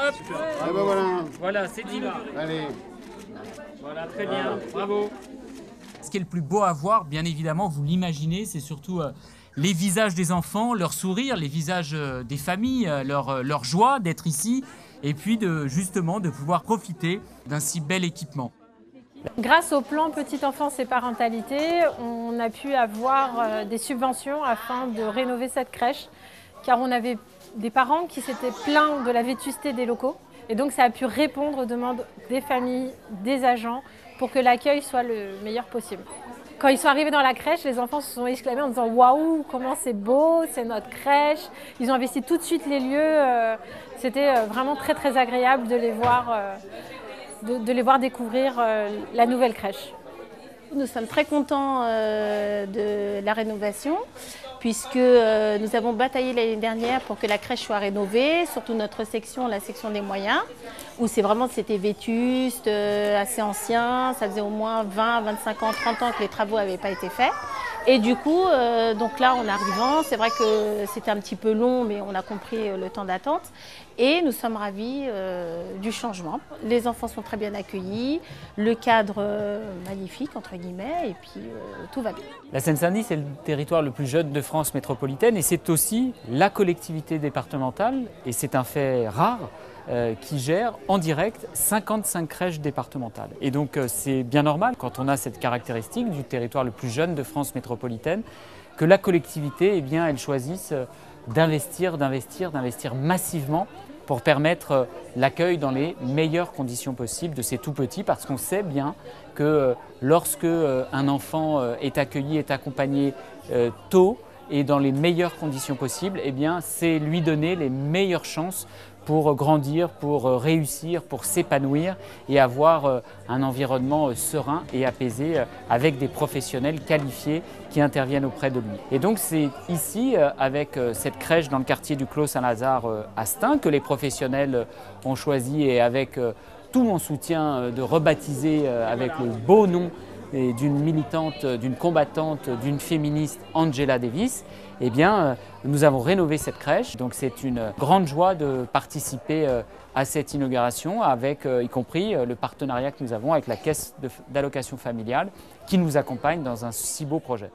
hop. Ah ben voilà. Voilà, c'est dit là. Allez. Voilà, très bien, bravo. Ce qui est le plus beau à voir, bien évidemment, vous l'imaginez, c'est surtout les visages des enfants, leurs sourires, les visages des familles, leur joie d'être ici, et puis justement de pouvoir profiter d'un si bel équipement. Grâce au plan Petite Enfance et Parentalité, on a pu avoir des subventions afin de rénover cette crèche, car on avait des parents qui s'étaient plaints de la vétusté des locaux. Et donc ça a pu répondre aux demandes des familles, des agents, pour que l'accueil soit le meilleur possible. Quand ils sont arrivés dans la crèche, les enfants se sont exclamés en disant « Waouh, comment c'est beau, c'est notre crèche !» Ils ont investi tout de suite les lieux. C'était vraiment très très agréable de les voir découvrir la nouvelle crèche. Nous sommes très contents de la rénovation, puisque nous avons bataillé l'année dernière pour que la crèche soit rénovée, surtout notre section, la section des moyens, où c'était vétuste, assez ancien, ça faisait au moins 20, 25 ans, 30 ans que les travaux n'avaient pas été faits. Et du coup, donc là en arrivant, c'est vrai que c'était un petit peu long, mais on a compris le temps d'attente. Et nous sommes ravis du changement. Les enfants sont très bien accueillis, le cadre magnifique, entre guillemets, et puis tout va bien. La Seine-Saint-Denis, c'est le territoire le plus jeune de France métropolitaine et c'est aussi la collectivité départementale, et c'est un fait rare, qui gère en direct 55 crèches départementales. Et donc c'est bien normal, quand on a cette caractéristique du territoire le plus jeune de France métropolitaine, que la collectivité, eh bien, elle choisisse d'investir massivement pour permettre l'accueil dans les meilleures conditions possibles de ces tout petits, parce qu'on sait bien que lorsque un enfant est accueilli, est accompagné tôt et dans les meilleures conditions possibles, eh bien, c'est lui donner les meilleures chances pour grandir, pour réussir, pour s'épanouir et avoir un environnement serein et apaisé avec des professionnels qualifiés qui interviennent auprès de lui. Et donc c'est ici, avec cette crèche dans le quartier du Clos Saint-Lazare à Stains, que les professionnels ont choisi, et avec tout mon soutien, de rebaptiser avec le beau nom d'une militante, d'une combattante, d'une féministe, Angela Davis, eh bien, nous avons rénové cette crèche. Donc c'est une grande joie de participer à cette inauguration, avec y compris le partenariat que nous avons avec la Caisse d'allocation familiale qui nous accompagne dans un si beau projet.